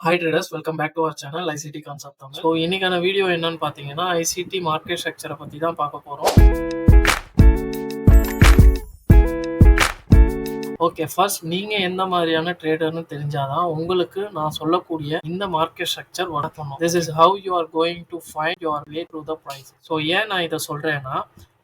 Hi traders, welcome back to our channel ICT concept Tamil. So இன்னைக்கான video என்னன்னு பார்த்தீங்கன்னா, ICT market ஸ்ட்ரக்சரை பற்றி தான் பார்க்க போகிறோம். ஓகே, ஃபர்ஸ்ட் நீங்கள் எந்த மாதிரியான ட்ரேடர்னு தெரிஞ்சாதான் உங்களுக்கு நான் சொல்லக்கூடிய இந்த மார்க்கெட் ஸ்ட்ரக்சர் வளர்க்கணும். This is how you are going to find your way to the price. So ஏன் நான் இதை சொல்கிறேன்னா,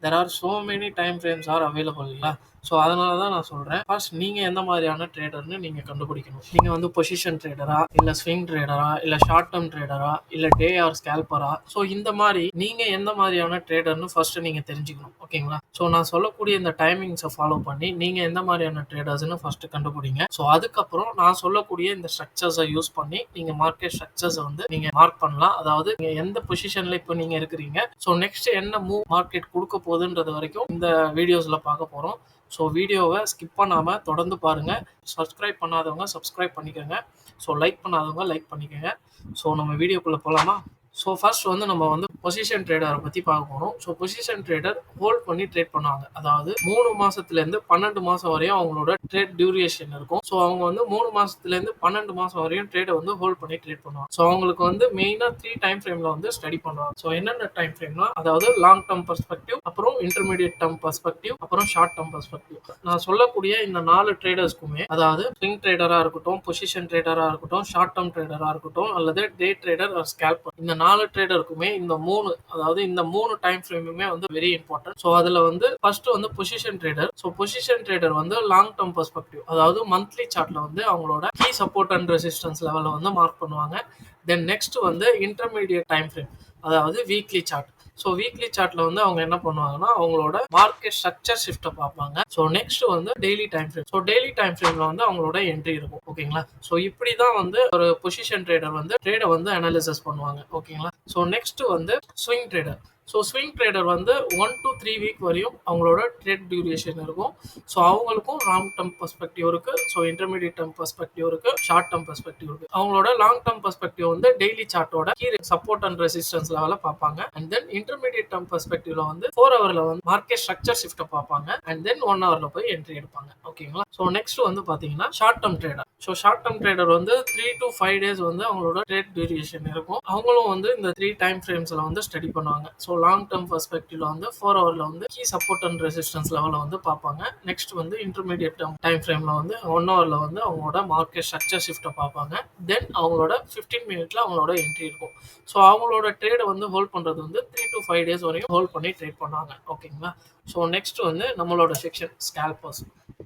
there are so many time frames are available இல்லையா? ஸோ அதனால தான் நான் சொல்கிறேன், ஃபர்ஸ்ட் நீங்கள் எந்த மாதிரியான ட்ரேடர்னு நீங்கள் கண்டுபிடிக்கணும். நீங்கள் வந்து பொசிஷன் ட்ரேடரா, இல்லை ஸ்விங் ட்ரேடரா, இல்லை ஷார்ட் டேர்ம் ட்ரேடரா, இல்லை டே ஆர் ஸ்கேல்பரா. ஸோ இந்த மாதிரி நீங்கள் எந்த மாதிரியான ட்ரேடர்னு ஃபர்ஸ்ட் நீங்கள் தெரிஞ்சுக்கணும். ஓகேங்களா? ஸோ நான் சொல்லக்கூடிய இந்த டைமிங்ஸை ஃபாலோ பண்ணி நீங்கள் எந்த மாதிரியான ட்ரேடர்ஸ்னு ஃபர்ஸ்ட் கண்டுபிடிங்க. ஸோ அதுக்கப்புறம் நான் சொல்லக்கூடிய இந்த ஸ்ட்ரக்சர்ஸை யூஸ் பண்ணி நீங்கள் மார்க்கெட் ஸ்ட்ரக்சர்ஸை வந்து நீங்கள் மார்க் பண்ணலாம். அதாவது நீங்கள் எந்த பொசிஷனில் இப்போ நீங்கள் இருக்கிறீங்க, ஸோ நெக்ஸ்ட் என்ன மூவ் மார்க்கெட் கொடுக்க போகுதுன்றது வரைக்கும் இந்த வீடியோஸில் பார்க்க போகிறோம். ஸோ வீடியோவை ஸ்கிப் பண்ணாமல் தொடர்ந்து பாருங்கள். சப்ஸ்கிரைப் பண்ணாதவங்க சப்ஸ்கிரைப் பண்ணிக்கோங்க. ஸோ லைக் பண்ணாதவங்க லைக் பண்ணிக்கோங்க. ஸோ நம்ம வீடியோக்குள்ளே போகலாமா? ஸோ ஃபர்ஸ்ட் வந்து நம்ம வந்து பொசிஷன் ட்ரேடரை பற்றி பார்க்க போகிறோம். ஸோ பொசிஷன் ட்ரேடர் ஹோல்ட் பண்ணி ட்ரேட் பண்ணுவாங்க. அதாவது 3 மாதத்துலேருந்து 12 மாதம் வரையும் அவங்களோட ட்ரேட் டியூரேஷன் இருக்கும். ஸோ அவங்க வந்து 3 மாதத்துலேருந்து 12 மாதம் வரையும் ட்ரேடை வந்து ஹோல்ட் பண்ணி ட்ரேட் பண்ணுவாங்க. ஸோ அவங்களுக்கு வந்து மெயினாக 3 டைம் ஃப்ரேமில் வந்து ஸ்டடி பண்ணுவாங்க. ஸோ என்னென்ன டைம் ஃப்ரேம்னா, அதாவது லாங் டேர்ம் பர்ஸ்பெக்டிவ், அப்புறம் இன்டர்மீடியட் டேர்ம் பர்ஸ்பெக்டிவ், அப்புறம் ஷார்ட் டேர்ம் பர்ஸ்பெக்டிவ். நான் சொல்லக்கூடிய இந்த 4 ட்ரேடர்ஸ்க்குமே, அதாவது ஸ்விங் ட்ரேடராக இருக்கட்டும், பொசிஷன் ட்ரேடராக இருக்கட்டும், ஷார்ட் டேர்ம் ட்ரேடராக இருக்கட்டும், அல்லது டே ட்ரேடர் ஆர் ஸ்கேல்பர், இந்த 4 ட்ரேடருக்குமே இந்த 3 டைம் ஃப்ரேமுமே வந்து வெரி இம்பார்ட்டன்ட். ஸோ அதில் வந்து ஃபர்ஸ்ட் வந்து position trader. So position trader வந்து லாங் டேர்ம் பர்ஸ்பெக்டிவ், அதாவது மந்த்லி சார்ட்ல வந்து அவங்களோட கீ சப்போர்ட் அண்ட் ரெசிஸ்டன்ஸ் லெவலை வந்து மார்க் பண்ணுவாங்க. தென் நெக்ஸ்ட் வந்து இன்டர்மீடியட் டைம் ஃப்ரேம், அதாவது வீக்லி சார்ட். ஸோ வீக்லி சார்ட்ல வந்து அவங்க என்ன பண்ணுவாங்கன்னா, அவங்களோட மார்க்கெட் ஸ்ட்ரக்சர் ஷிஃப்ட்டை பார்ப்பாங்க. ஸோ நெக்ஸ்ட் வந்து daily time frame. So daily time ஃப்ரேம்ல வந்து அவங்களோட என்ட்ரி இருக்கும். ஓகேங்களா? ஸோ இப்படி தான் வந்து ஒரு பொசிஷன் ட்ரேடர் வந்து ட்ரேடை வந்து அனாலிசிஸ் பண்ணுவாங்க. ஓகேங்களா? ஸோ நெக்ஸ்ட் வந்து swing trader. So swing trader வந்து 1 to 3 வீக் வரையும் அவங்களோட ட்ரேட் டியூரேஷன் இருக்கும். ஸோ அவங்களுக்கும் லாங் டேர்ம் பர்ஸ்பெக்டிவ் இருக்கு. ஸோ இன்டர்மீடியட் டேர்ம் பர்ஸ்பெக்டிவ் இருக்கு, ஷார்ட் டேர்ம் பர்ஸ்பெக்டிவ் இருக்கு. அவங்களோட லாங் டேர்ம் பர்ஸ்பெக்டிவ் வந்து டெய்லி சார்ட்டோட கீ சப்போர்ட் அண்ட் ரெசிஸ்டன்ஸ் லெவலை பார்ப்பாங்க. அண்ட் தென் இன்டர்மீடியட் டேர்ம் பர்ஸ்பெக்டிவ்ல வந்து 4 ஹவர்ல வந்து மார்க்கெட் ஸ்ட்ரக்சர் ஷிஃப்ட்டை பார்ப்பாங்க. அண்ட் தென் 1 ஹவர்ல போய் என்ட்ரி எடுப்பாங்க. ஓகேங்களா? ஸோ நெக்ஸ்ட் வந்து பாத்தீங்கன்னா short term trader. So short term trader வந்து 3 to 5 டேஸ் வந்து அவங்களோட ட்ரேட் டியூரேஷன் இருக்கும். அவங்களும் வந்து இந்த 3 டைம் ஃப்ரேம்ஸ்ல வந்து ஸ்டடி பண்ணுவாங்க. ஸோ லாங் டேர்ம் பர்ஸ்பெக்டிவ்ல வந்து 4 ஹவர்ல வந்து கீ சப்போர்ட் அண்ட் ரெசிஸ்டன்ஸ் லெவலை வந்து பார்ப்பாங்க. நெக்ஸ்ட் வந்து இன்டர்மீடியட் டைம் ஃப்ரேம்ல வந்து 1 ஹவர்ல வந்து அவங்களோட மார்க்கெட் ஸ்ட்ரக்சர் ஷிஃப்ட்டை பார்ப்பாங்க. தென் அவங்களோட 15 மினிட்ல அவங்களோட என்ட்ரி இருக்கும். ஸோ அவங்களோட ட்ரேடை வந்து ஹோல்ட் பண்றது வந்து 3 to 5 டேஸ் வரையும் ஹோல்ட் பண்ணி ட்ரேட் பண்ணுவாங்க. ஓகேங்களா? ஸோ நெக்ஸ்ட் வந்து நம்மளோட section scalpers.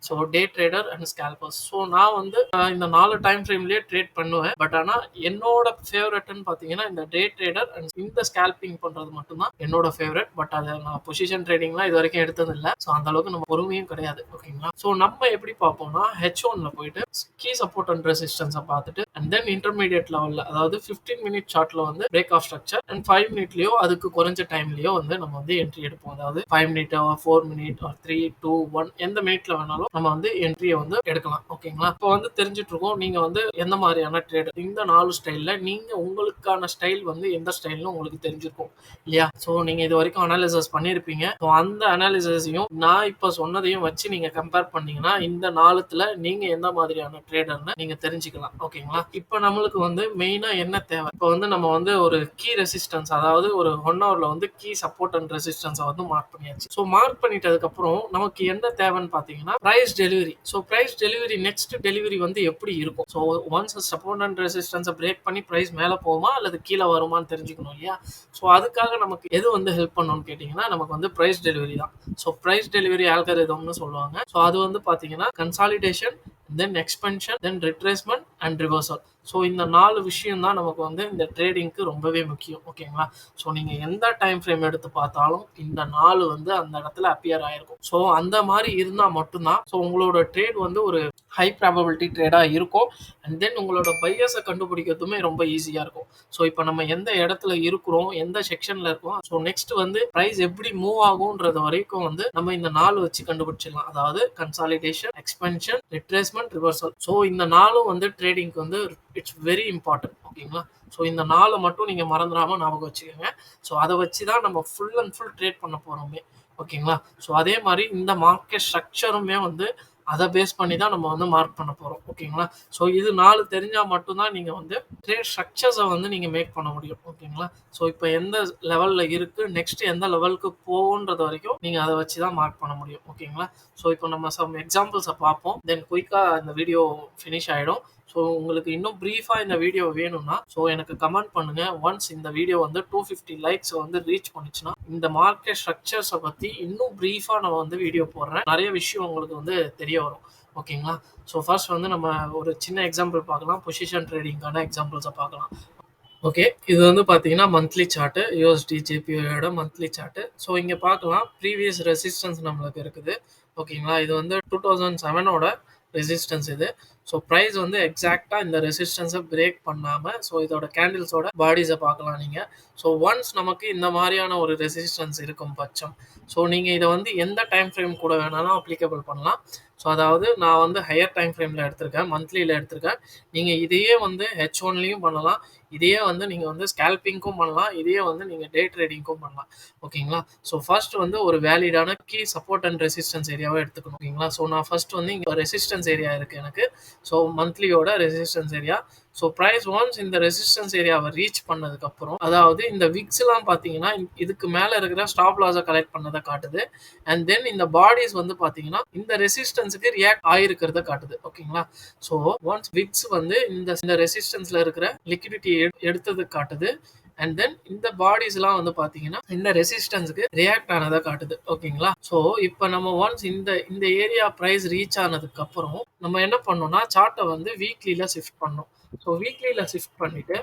So day trader and scalpers. So நான் வந்து இந்த 4 டைம் ஃப்ரேம்லேயே ட்ரேட் பண்ணுவேன். பட் ஆனால் என்னோட ஃபேவரட்னு பார்த்தீங்கன்னா இந்த டே ட்ரேடர் அண்ட் இந்த ஸ்கேல்பிங் பண்ணுறது மட்டும்தான் என்னோட ஃபேவரட். பட் அதை நான் பொசிஷன் ட்ரேடிங்லாம் இது வரைக்கும் எடுத்தது இல்லை. ஸோ அந்த அளவுக்கு நம்ம பொறுமையும் கிடையாது. ஓகேங்களா? ஸோ நம்ம எப்படி பார்ப்போம்னா, H1ல போயிட்டு கீ சப்போர்ட் அண்ட் ரெசிஸ்டன்ஸை பார்த்துட்டு அண்ட் தென் இன்டர்மீடியட் லெவலில், அதாவது 15 மினிட் சார்ட்ல வந்து பிரேக் ஆஃப் ஸ்ட்ரக்சர் அண்ட் 5 மினிட்லயோ அதுக்கு குறைஞ்ச டைம்லயோ வந்து நம்ம வந்து என்ட்ரி எடுப்போம். அதாவது 5 மினிட், 4 மினிட், 3, 2, 1 எந்த மினிட்ல வேணாலும் நம்ம வந்து என்ட்ரியை வந்து எடுக்கலாம். ஓகேங்களா? இப்போ வந்து தெரிஞ்சுட்டு இருக்கோம் நீங்க வந்து எந்த மாதிரியான ட்ரேடர். இந்த 4 ஸ்டைல்ல நீங்க உங்களுக்கான ஸ்டைல் வந்து எந்த ஸ்டைல்னு உங்களுக்கு தெரிஞ்சிருக்கும் இல்லையா? ஸோ நீங்க இது வரைக்கும் அனாலிசிஸ் பண்ணிருப்பீங்க. ஸோ அந்த அனாலிசிஸையும் நான் இப்போ சொன்னதையும் வச்சு நீங்க கம்பேர் பண்ணீங்கன்னா இந்த 4த்துல நீங்க எந்த மாதிரியான ட்ரேடர்னு நீங்க தெரிஞ்சுக்கலாம். ஓகேங்களா? இப்போ நம்மளுக்கு வந்து மெயினா என்ன தேவை? இப்போ வந்து நம்ம வந்து ஒரு கீ ரெசிஸ்டன்ஸ், அதாவது ஒரு 1 ஹவர்ல வந்து கீ சப்போர்ட் அண்ட் ரெசிஸ்டன்ஸை வந்து மார்க் பண்ணியாச்சு. ஸோ மார்க் பண்ணிட்டதுக்கு அப்புறம் நமக்கு என்ன தேவைன்னு பாத்தீங்கன்னா price delivery. So price delivery, next delivery வந்து எப்படி இருக்கும்? ஸோ ஒன்ஸ் சப்போர்ட் அண்ட் ரெசிஸ்டன்ஸை பிரேக் பண்ணி பிரைஸ் மேலே போகுமா அல்லது கீழே வருமான்னு தெரிஞ்சுக்கணும் இல்லையா? ஸோ அதுக்காக நமக்கு எது வந்து ஹெல்ப் பண்ணணும்னு கேட்டிங்கன்னா, நமக்கு வந்து பிரைஸ் டெலிவரி தான். ஸோ பிரைஸ் டெலிவரி ஆல்கரிதம்னு சொல்லுவாங்க. ஸோ அது வந்து பார்த்தீங்கன்னா consolidation, then expansion, then retracement and reversal. So இந்த 4 விஷயம் தான் நமக்கு வந்து இந்த ட்ரேடிங்க்கு ரொம்பவே முக்கியம். ஓகேங்களா? ஸோ நீங்கள் எந்த டைம் ஃப்ரேம் எடுத்து பார்த்தாலும் இந்த 4 வந்து அந்த இடத்துல அப்பியர் ஆயிருக்கும். ஸோ அந்த மாதிரி இருந்தால் மட்டும்தான் ஸோ உங்களோட ட்ரேட் வந்து ஒரு ஹை ப்ராபபிலிட்டி ட்ரேடாக இருக்கும். அண்ட் தென் உங்களோட பையர்ஸை கண்டுபிடிக்கிறதுமே ரொம்ப ஈஸியாக இருக்கும். ஸோ இப்போ நம்ம எந்த இடத்துல இருக்கிறோம், எந்த செக்ஷனில் இருக்கோம், ஸோ நெக்ஸ்ட் வந்து ப்ரைஸ் எப்படி மூவ் ஆகும்ன்றது வரைக்கும் வந்து நம்ம இந்த 4 வச்சு கண்டுபிடிச்சிடலாம். அதாவது consolidation, expansion, retracement, reversal. So இந்த 4 வந்து ட்ரேடிங்க்கு வந்து இட்ஸ் வெரி இம்பார்ட்டன்ட். ஓகேங்களா? ஸோ இந்த 4 மட்டும் நீங்கள் மறந்துடாமல் ஞாபகம் வச்சுக்கோங்க. ஸோ அதை வச்சு தான் நம்ம ஃபுல் அண்ட் ஃபுல் ட்ரேட் பண்ண போகிறோமே. ஓகேங்களா? ஸோ அதே மாதிரி இந்த மார்க்கெட் ஸ்ட்ரக்சருமே வந்து அத பேஸ் பண்ணி தான் நம்ம வந்து மார்க் பண்ண போறோம். ஓகேங்களா? ஸோ இது 4 தெரிஞ்சா மட்டும் தான் நீங்க வந்து ட்ரேட் ஸ்ட்ரக்சர்ஸ வந்து நீங்க மேக் பண்ண முடியும். ஓகேங்களா? ஸோ இப்ப எந்த லெவல்ல இருக்கு, நெக்ஸ்ட் எந்த லெவலுக்கு போகும்ன்றது வரைக்கும் நீங்க அத வச்சு தான் மார்க் பண்ண முடியும். ஓகேங்களா? ஸோ இப்போ நம்ம சம் எக்ஸாம்பிள்ஸ பார்ப்போம். தென் குயிக்கா இந்த வீடியோ ஃபினிஷ் ஆயிடும். ஸோ உங்களுக்கு இன்னும் பிரீஃபா இந்த வீடியோ வேணும்னா, ஸோ எனக்கு கமெண்ட் பண்ணுங்க. ஒன்ஸ் இந்த வீடியோ வந்து 250 லைக்ஸ் வந்து ரீச் பண்ணுச்சுன்னா, இந்த மார்க்கெட் ஸ்ட்ரக்சர்ஸ பத்தி இன்னும் பிரீஃபா நான் வந்து வீடியோ போடுறேன். நெறைய விஷயம் உங்களுக்கு வந்து தெரிய வரும். ஓகேங்களா? ஸோ ஃபர்ஸ்ட் வந்து நம்ம ஒரு சின்ன எக்ஸாம்பிள் பார்க்கலாம். பொசிஷன் ட்ரேடிங்கான எக்ஸாம்பிள்ஸ பார்க்கலாம். ஓகே. இது வந்து பார்த்தீங்கன்னா, மந்த்லி சார்ட் USD JPYயோட மந்த்லி சார்ட். ஸோ இங்க பார்க்கலாம். ப்ரீவியஸ் ரெசிஸ்டன்ஸ் நம்மளுக்கு இருக்குது. ஓகேங்களா? இது வந்து 2007ஓட ரெசிஸ்டன்ஸ் இது. ஸோ பிரைஸ் வந்து எக்ஸாக்ட்டா இந்த ரெசிஸ்டன்ஸ பிரேக் பண்ணாம, ஸோ இதோட கேண்டில்ஸோட பாடிஸ பார்க்கலாம் நீங்க. ஸோ ஒன்ஸ் நமக்கு இந்த மாரியான ஒரு ரெசிஸ்டன்ஸ் இருக்கும் பட்சம், ஸோ நீங்க இத வந்து எந்த டைம் ஃப்ரேம் கூட வேணாலும் அப்ளிகபிள் பண்ணலாம். ஸோ அதாவது நான் வந்து ஹையர் டைம் ஃப்ரேம்ல எடுத்திருக்கேன். மந்த்லில எடுத்திருக்கேன். நீங்க இதையே வந்து H1லயும் பண்ணலாம். இதையே வந்து நீங்க வந்து ஸ்கேல்பிங்க்கும் பண்ணலாம். இதையே வந்து நீங்க டே ட்ரேடிங்க்கும் பண்ணலாம். ஓகேங்களா? ஸோ ஃபர்ஸ்ட் வந்து ஒரு வேலிடான கீ சப்போர்ட் அண்ட் ரெசிஸ்டன்ஸ் ஏரியாவ எடுத்துக்கணும். ஓகேங்களா? ஸோ நான் ஃபர்ஸ்ட் வந்து இங்க ரெசிஸ்டன்ஸ் ஏரியா இருக்கு எனக்கு. ஸோ மந்த்லியோட resistance area. So price once இந்த ரெசிஸ்டன்ஸ் ஏரியாவை ரீச் பண்ணதுக்கப்புறம், அதாவது இந்த விக்ஸ்லாம் பார்த்தீங்கன்னா, இதுக்கு மேலே இருக்கிற ஸ்டாப் லாஸை கலெக்ட் பண்ணதை காட்டுது. அண்ட் தென் இந்த பாடிஸ் வந்து பார்த்தீங்கன்னா, இந்த ரெசிஸ்டன்ஸுக்கு ரியாக்ட் ஆகிருக்கிறத காட்டுது. ஓகேங்களா? ஸோ ஒன்ஸ் விக்ஸ் வந்து இந்த ரெசிஸ்டன்ஸ்ல இருக்கிற லிக்விடிட்டி எடுத்தது காட்டுது. அண்ட் தென் இந்த பாடிஸ்லாம் வந்து பார்த்தீங்கன்னா, இந்த ரெசிஸ்டன்ஸுக்கு ரியாக்ட் ஆனதை காட்டுது. ஓகேங்களா? ஸோ இப்போ நம்ம ஒன்ஸ் இந்த ஏரியா ப்ரைஸ் ரீச் ஆனதுக்கு அப்புறம் நம்ம என்ன பண்ணோம்னா, சார்ட்டை வந்து வீக்லியில ஷிஃப்ட் பண்ணோம். ஸோ வீக்லியில ஷிஃப்ட் பண்ணிட்டு,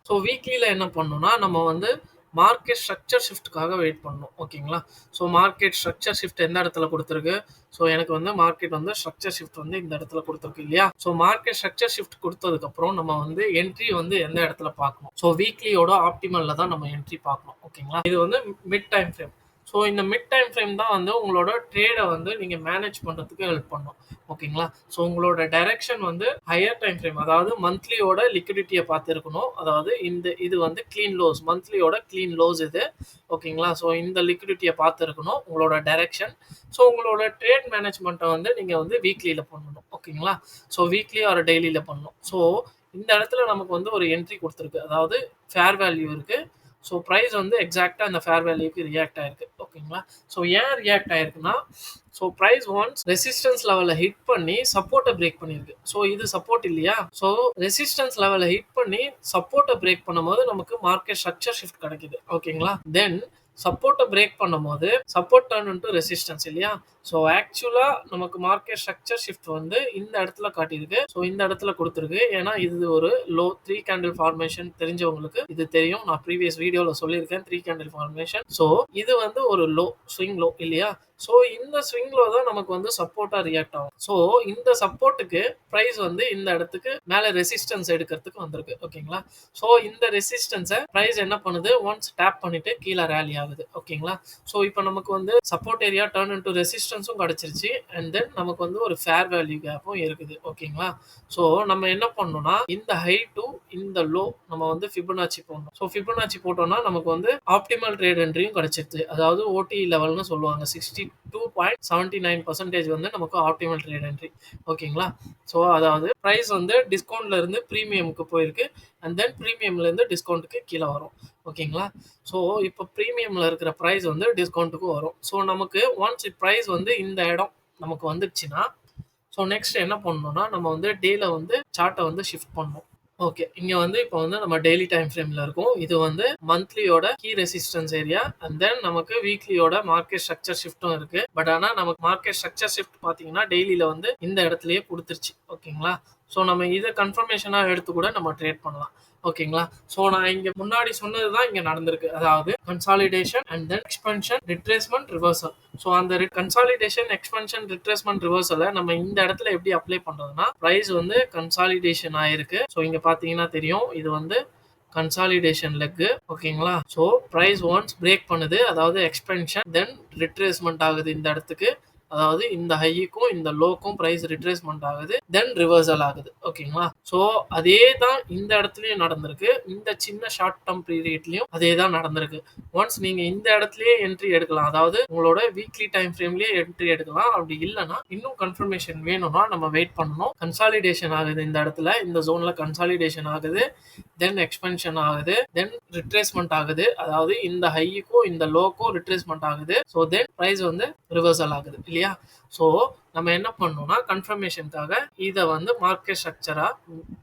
ஸோ வீக்லியில என்ன பண்ணோம்னா, நம்ம வந்து மார்க்கெட் ஸ்ட்ரக்சர் ஷிஃப்ட்காக வெயிட் பண்ணணும். ஓகேங்களா? ஸோ மார்க்கெட் ஸ்ட்ரக்சர் ஷிஃப்ட் எந்த இடத்துல கொடுத்துருக்கு? ஸோ எனக்கு வந்து மார்க்கெட் வந்து ஸ்ட்ரக்சர் ஷிஃப்ட் வந்து இந்த இடத்துல கொடுத்துருக்கு இல்லையா? ஸோ மார்க்கெட் ஸ்ட்ரக்சர் ஷிஃப்ட் கொடுத்ததுக்கப்புறம் நம்ம வந்து என்ட்ரி வந்து எந்த இடத்துல பார்க்கணும்? ஸோ வீக்லியோட ஆப்டிமல்ல தான் நம்ம என்ட்ரி பார்க்கணும். ஓகேங்களா? இது வந்து மிட் டைம் ஃப்ரேம். ஸோ இந்த மிட் டைம் ஃப்ரேம் தான் வந்து உங்களோட ட்ரேடை வந்து நீங்கள் மேனேஜ் பண்ணுறதுக்கு ஹெல்ப் பண்ணும். ஓகேங்களா? ஸோ உங்களோட டைரக்ஷன் வந்து ஹையர் டைம் ஃப்ரேம், அதாவது மந்த்லியோட லிக்விடிட்டியை பார்த்து இருக்கணும். அதாவது இது வந்து க்ளீன் லோஸ், மந்த்லியோட க்ளீன் லோஸ் இது. ஓகேங்களா? ஸோ இந்த லிக்விடிட்டியை பார்த்து இருக்கணும் உங்களோட டைரக்ஷன். ஸோ உங்களோட ட்ரேட் மேனேஜ்மெண்ட்டை வந்து நீங்கள் வந்து வீக்லியில் பண்ணணும். ஓகேங்களா? ஸோ வீக்லி ஆர் டெய்லியில் பண்ணணும். ஸோ இந்த இடத்துல நமக்கு வந்து ஒரு என்ட்ரி கொடுத்துருக்கு, அதாவது ஃபேர் வேல்யூ இருக்குது. ஸோ ப்ரைஸ் வந்து எக்ஸாக்டாக அந்த ஃபேர் வேல்யூக்கு ரியாக்ட் ஆயிருக்கு. ஓகேங்களா? ஸோ ஏன் ரியாக்ட் ஆயிருக்குன்னா, ஸோ ப்ரைஸ் ஒன்ஸ் ரெசிஸ்டன்ஸ் லெவலில் ஹிட் பண்ணி சப்போர்ட்டை பிரேக் பண்ணியிருக்கு. ஸோ இது சப்போர்ட் இல்லையா? ஸோ ரெசிஸ்டன்ஸ் லெவலில் ஹிட் பண்ணி சப்போர்ட்டை பிரேக் பண்ணும்போது நமக்கு மார்க்கெட் ஸ்ட்ரக்சர் ஷிஃப்ட் கிடைக்குது. ஓகேங்களா? தென் சப்போர்ட்டை பிரேக் பண்ணும்போது சப்போர்ட் டர்ன் இன்டு ரெசிஸ்டன்ஸ் இல்லையா? ஸோ ஆக்சுவலா நமக்கு மார்க்கெட் ஸ்ட்ரக்சர் ஷிஃப்ட் வந்து இந்த இடத்துல காட்டியிருக்கு. ஸோ இந்த இடத்துல கொடுத்துருக்கு. ஏன்னா இது ஒரு லோ 3 கேண்டில் ஃபார்மேஷன். தெரிஞ்சவங்களுக்கு இது தெரியும். நான் ப்ரீவியஸ் வீடியோவில் சொல்லியிருக்கேன் 3 கேண்டில் ஃபார்மேஷன். ஸோ இது வந்து ஒரு லோ, ஸ்விங் லோ இல்லையா? ஸோ இந்த ஸ்விங் லோ தான் நமக்கு வந்து சப்போர்ட்டா ரியாக்ட் ஆகும். ஸோ இந்த சப்போர்ட்டுக்கு ப்ரைஸ் வந்து இந்த இடத்துக்கு மேலே ரெசிஸ்டன்ஸ் எடுக்கிறதுக்கு வந்திருக்கு. ஓகேங்களா? ஸோ இந்த ரெசிஸ்டன்ஸை ப்ரைஸ் என்ன பண்ணுது? ஒன்ஸ் டேப் பண்ணிட்டு கீழே ரேலி ஆகுது. ஓகேங்களா? ஸோ இப்போ நமக்கு வந்து சப்போர்ட் ஏரியா டர்ன் இன்டு ரெசிஸ்டன்ஸும் கிடைச்சிருச்சு. அண்ட் தென் நமக்கு வந்து ஒரு ஃபேர் வேல்யூ கேப்பும் இருக்குது. ஓகேங்களா? ஸோ நம்ம என்ன பண்ணணும்னா, இந்த ஹை டு இந்த லோ நம்ம வந்து ஃபிபனாச்சி போடணும். ஸோ ஃபிபனாச்சி போட்டோம்னா நமக்கு வந்து ஆப்டிமல் ட்ரேட் என்ட்ரியும் கிடைச்சிருச்சு. அதாவது ஓடி லெவல்னு சொல்லுவாங்க. 62.79% வந்து நமக்கு ஆப்டிமல் ட்ரேட் என்ட்ரி. ஓகேங்களா? ஸோ அதாவது ப்ரைஸ் வந்து டிஸ்கவுண்ட்ல இருந்து ப்ரீமியமுக்கு போயிருக்கு. அண்ட் தென் ப்ரீமியம்ல இருந்து டிஸ்கவுண்ட்டுக்கு கீழே வரும். ஓகேங்களா? ஸோ இப்போ ப்ரீமியம்ல இருக்கிற ப்ரைஸ் வந்து டிஸ்கவுண்ட்டுக்கு வரும். ஸோ நமக்கு ஒன்ஸ் ப்ரைஸ் வந்து இந்த இடம் நமக்கு வந்துடுச்சுன்னா, ஸோ நெக்ஸ்ட் என்ன பண்ணணும்னா, நம்ம வந்து டேல வந்து சார்ட்டை வந்து ஷிஃப்ட் பண்ணணும். ஓகே. இங்க வந்து இப்போ வந்து நம்ம டெய்லி டைம் ஃப்ரேம்ல இருக்கோம். இது வந்து மந்த்லியோட key resistance area. And then நமக்கு வீக்லியோட மார்க்கெட் ஸ்ட்ரக்சர் ஷிஃப்ட்டும் இருக்கு. பட் ஆனா நமக்கு மார்க்கெட் ஸ்ட்ரக்சர் ஷிஃப்ட் பார்த்தீங்கன்னா, டெய்லில வந்து இந்த இடத்துலயே குடுத்துருச்சு. ஓகேங்களா? ஸோ நம்ம இத கன்ஃபர்மேஷனா எடுத்து கூட நம்ம ட்ரேட் பண்ணலாம். ஓகேங்களா? ஸோ நான் இங்க முன்னாடி சொன்னது தான் இங்க நடந்திருக்கு. அதாவது consolidation and then expansion, retracement, reversal. So அந்த கன்சாலிடேஷன், எக்ஸ்பென்ஷன், ரிட்ரேஸ்மென்ட், ரிவர்சலை நம்ம இந்த இடத்துல எப்படி அப்ளை பண்றதுன்னா, பிரைஸ் வந்து கன்சாலிடேஷன் ஆயிருக்கு. ஸோ இங்க பார்த்தீங்கன்னா தெரியும். இது வந்து கன்சாலிடேஷன் லெக். ஓகேங்களா? ஸோ பிரைஸ் ஒன்ஸ் பிரேக் பண்ணுது, அதாவது எக்ஸ்பென்ஷன், தென் ரிட்ரேஸ்மென்ட் ஆகுது இந்த இடத்துக்கு, அதாவது இந்த ஹைக்கும் இந்த லோக்கும் பிரைஸ் ரிட்ரேஸ்மெண்ட் ஆகுது, தென் ரிவர்சல் ஆகுது. ஓகேங்களா? ஸோ அதே தான் இந்த இடத்துலயும் நடந்திருக்கு. இந்த சின்ன ஷார்ட் டர்ம் பீரியட்லயும் அதே தான் நடந்திருக்கு. ஒன்ஸ் நீங்க இந்த இடத்துலயே என்ட்ரி எடுக்கலாம். அதாவது உங்களோட வீக்லி டைம் ஃப்ரேம்லயே என்ட்ரி எடுக்கலாம். அப்படி இல்லைன்னா இன்னும் கன்ஃபர்மேஷன் வேணும்னா நம்ம வெயிட் பண்ணணும். கன்சாலிடேஷன் ஆகுது இந்த இடத்துல, இந்த ஜோன்ல கன்சாலிடேஷன் ஆகுது, தென் எக்ஸ்பென்ஷன் ஆகுது, தென் ரிட்ரேஸ்மெண்ட் ஆகுது. அதாவது இந்த ஹைக்கும் இந்த லோக்கும் ரிட்ரேஸ்மெண்ட் ஆகுது. ஸோ தென் பிரைஸ் வந்து ரிவர்சல் ஆகுது இல்லையா? ஸோ நம்ம என்ன பண்ணணும்னா கன்ஃபர்மேஷனுக்காக இதை வந்து மார்க்கெட் ஸ்ட்ரக்சரா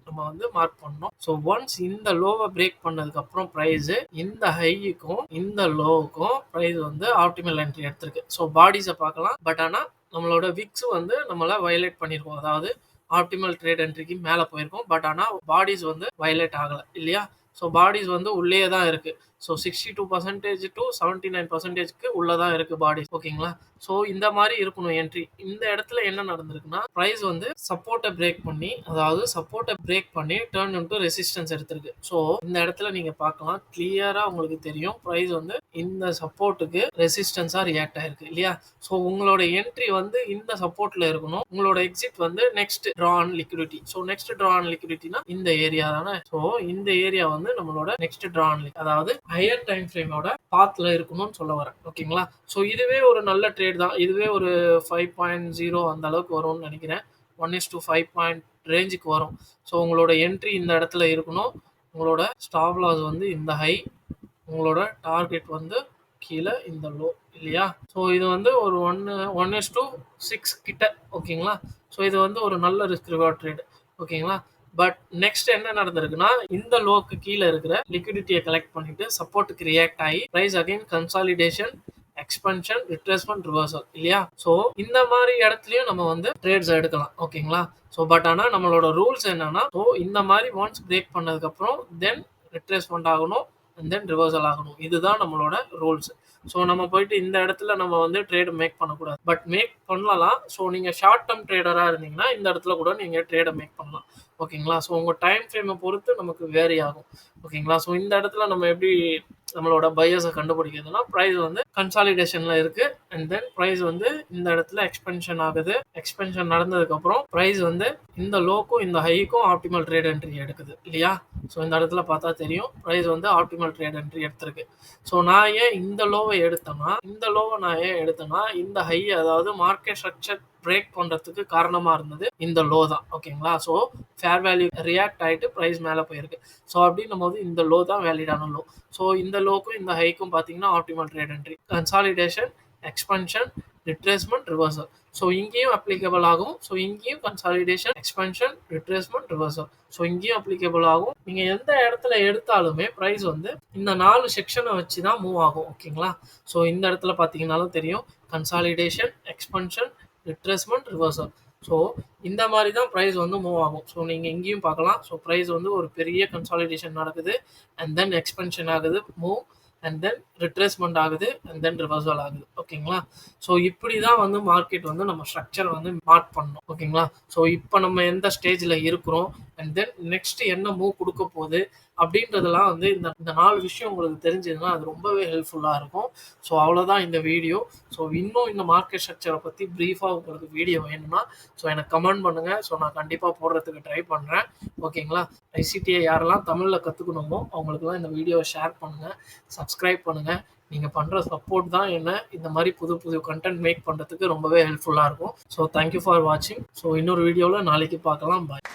நம்ம வந்து மார்க் பண்ணணும். ஸோ ஒன்ஸ் இந்த லோவை பிரேக் பண்ணதுக்கு அப்புறம் பிரைஸ் இந்த ஹைக்கும் இந்த லோவுக்கும் பிரைஸ் வந்து ஆப்டிமல் என்ட்ரி எடுத்திருக்கு. ஸோ பாடிஸை பார்க்கலாம். பட் ஆனால் நம்மளோட விக்ஸ் வந்து நம்மள வயலேட் பண்ணியிருக்கோம். அதாவது ஆப்டிமல் ட்ரேட் என்ட்ரிக்கு மேலே போயிருக்கோம். பட் ஆனால் பாடிஸ் வந்து வயலேட் ஆகலை இல்லையா? ஸோ பாடிஸ் வந்து உள்ளே தான் இருக்கு. ஸோ 62% டு 79%க்கு உள்ளதான் இருக்கு பாடிஸ். ஓகேங்களா? ஸோ இந்த மாதிரி இருக்கணும் என்ட்ரி. இந்த இடத்துல என்ன நடந்திருக்குன்னா பிரைஸ் வந்து சப்போர்ட்டை பிரேக் பண்ணி, அதாவது சப்போர்ட்டை பிரேக் பண்ணி டர்ன் இன்டு ரெசிஸ்டன்ஸ் எடுத்திருக்கு. ஸோ இந்த இடத்துல நீங்க பார்க்கலாம், கிளியரா உங்களுக்கு தெரியும் பிரைஸ் வந்து இந்த சப்போர்ட்டுக்கு ரெசிஸ்டன்ஸா ரியாக்ட் ஆயிருக்கு இல்லையா? ஸோ உங்களோட என்ட்ரி வந்து இந்த சப்போர்ட்ல இருக்கணும். உங்களோட எக்ஸிட் வந்து next draw on liquidity. So next draw on லிக்விடிட்டினா இந்த ஏரியா தானே. ஸோ இந்த ஏரியா வந்து நம்மளோட நெக்ஸ்ட் ட்ரா ஆன், அதாவது ஹையர் டைம் ஃப்ரேமோட பாத்ல இருக்கணும்னு சொல்ல வரேன். ஓகேங்களா? ஸோ இதுவே ஒரு நல்ல ட்ரேட் தான். இதுவே ஒரு 5.0 அந்த அளவுக்கு வரும்னு நினைக்கிறேன். 1:5 பாயிண்ட் ரேஞ்சுக்கு வரும். ஸோ உங்களோட என்ட்ரி இந்த இடத்துல இருக்கணும். உங்களோட ஸ்டாப் லாஸ் வந்து இந்த ஹை, உங்களோட டார்கெட் வந்து கீழே இந்த லோ இல்லையா? ஸோ இது வந்து ஒரு 1:6 கிட்ட. ஓகேங்களா? ஸோ இது வந்து ஒரு நல்ல ரிஸ்க் ரிவார்ட் ட்ரேட். ஓகேங்களா? பட் நெக்ஸ்ட் என்ன நடந்திருக்குன்னா இந்த லோக்கு கீழே இருக்கிற லிக்விடிட்டியை கலெக்ட் பண்ணிட்டு சப்போர்ட்டுக்கு ரியாக்ட் ஆகி price again consolidation, expansion, retracement, reversal இல்லையா? ஸோ இந்த மாதிரி இடத்துலயும் நம்ம வந்து ட்ரேட்ஸ் எடுக்கலாம். ஓகேங்களா? ஸோ பட் ஆனால் நம்மளோட ரூல்ஸ் என்னன்னா, ஸோ இந்த மாதிரி ஒன்ஸ் பிரேக் பண்ணதுக்கு அப்புறம் தென் ரிட்ரேஸ்மெண்ட் ஆகணும் அண்ட் தென் ரிவர்சல் ஆகணும். இதுதான் நம்மளோட ரூல்ஸ். ஸோ நம்ம போயிட்டு இந்த இடத்துல நம்ம வந்து ட்ரேடு மேக் பண்ணக்கூடாது. பட் மேக் பண்ணலாம். ஸோ நீங்கள் ஷார்ட் டேர்ம் ட்ரேடராக இருந்தீங்கன்னா இந்த இடத்துல கூட நீங்கள் ட்ரேடை மேக் பண்ணலாம். ஓகேங்களா? ஸோ உங்கள் டைம் ஃப்ரேமை பொறுத்து நமக்கு வேரி ஆகும். ஓகேங்களா? ஸோ இந்த இடத்துல நம்ம எப்படி நம்மளோட பையர்ஸை கண்டுபிடிக்கிறதுனா, ப்ரைஸ் வந்து கன்சாலிடேஷனில் இருக்குது அண்ட் தென் ப்ரைஸ் வந்து இந்த இடத்துல எக்ஸ்பென்ஷன் ஆகுது. எக்ஸ்பென்ஷன் நடந்ததுக்கப்புறம் ப்ரைஸ் வந்து இந்த லோக்கும் இந்த ஹைக்கும் ஆப்டிமல் ட்ரேட் என்ட்ரி எடுக்குது இல்லையா? ஸோ இந்த இடத்துல பார்த்தா தெரியும் ப்ரைஸ் வந்து ஆப்டிமல் ட்ரேட் என்ட்ரி எடுத்திருக்கு. ஸோ நான் ஏன் இந்த லோவை எடுத்தேன்னா, இந்த ஹை, அதாவது மார்க்கெட் ஸ்ட்ரக்சர் பிரேக் பண்றதுக்கு காரணமா இருந்தது இந்த லோ தான். ஓகேங்களா? ஸோ ஃபேர் வேல்யூ ரியாக்ட் ஆகிட்டு ப்ரைஸ் மேலே போயிருக்கு. ஸோ அப்படின்னும் போது இந்த லோ தான் வேலிடான லோ. ஸோ இந்த லோக்கும் இந்த ஹைக்கும் பார்த்தீங்கன்னா optimal trade entry, consolidation, expansion, retracement, reversal. So இங்கேயும் அப்ளிகபிள் ஆகும். ஸோ இங்கேயும் consolidation, expansion, retracement, reversal. So இங்கேயும் அப்ளிகபிள் ஆகும். நீங்கள் எந்த இடத்துல எடுத்தாலுமே ப்ரைஸ் வந்து இந்த 4 செக்ஷனை வச்சு தான் மூவ் ஆகும். ஓகேங்களா? ஸோ இந்த இடத்துல பார்த்தீங்கன்னாலும் தெரியும் consolidation, expansion, retracement, reversal. So இந்த மாதிரி தான் ப்ரைஸ் வந்து மூவ் ஆகும். ஸோ நீங்கள் இங்கேயும் பார்க்கலாம். ஸோ ப்ரைஸ் வந்து ஒரு பெரிய கன்சாலிடேஷன் நடக்குது அண்ட் தென் எக்ஸ்பென்ஷன் ஆகுது, மூவ் அண்ட் தென் ரிட்ரேஸ்மெண்ட் ஆகுது அண்ட் தென் ரிவர்சல் ஆகுது. ஓகேங்களா? ஸோ இப்படி தான் வந்து மார்க்கெட் வந்து நம்ம ஸ்ட்ரக்சர் வந்து மார்க் பண்ணணும். ஓகேங்களா? ஸோ இப்போ நம்ம எந்த ஸ்டேஜில் இருக்கிறோம் அண்ட் தென் நெக்ஸ்ட் என்ன மூவ் கொடுக்க போகுது அப்படின்றதெல்லாம் வந்து இந்த 4 விஷயம் உங்களுக்கு தெரிஞ்சதுன்னா அது ரொம்பவே ஹெல்ப்ஃபுல்லாக இருக்கும். ஸோ அவ்வளோதான் இந்த வீடியோ. ஸோ இன்னும் இந்த மார்க்கெட் ஸ்ட்ரக்சரை பற்றி ப்ரீஃபாக உங்களுக்கு வீடியோ வேணும்னா ஸோ எனக்கு கமெண்ட் பண்ணுங்கள். ஸோ நான் கண்டிப்பாக போடுறதுக்கு ட்ரை பண்ணுறேன். ஓகேங்களா? ஐசிடியை யாரெல்லாம் தமிழில் கற்றுக்கணுமோ அவங்களுக்குலாம் இந்த வீடியோவை ஷேர் பண்ணுங்கள், சப்ஸ்கிரைப் பண்ணுங்கள். நீங்கள் பண்ணுற சப்போர்ட் தான் என்ன இந்த மாதிரி புது புது கண்டென்ட் மேக் பண்ணுறதுக்கு ரொம்பவே ஹெல்ப்ஃபுல்லாக இருக்கும். ஸோ தேங்க்யூ ஃபார் வாட்சிங். ஸோ இன்னொரு வீடியோவில் நாளைக்கு பார்க்கலாம். பாய்.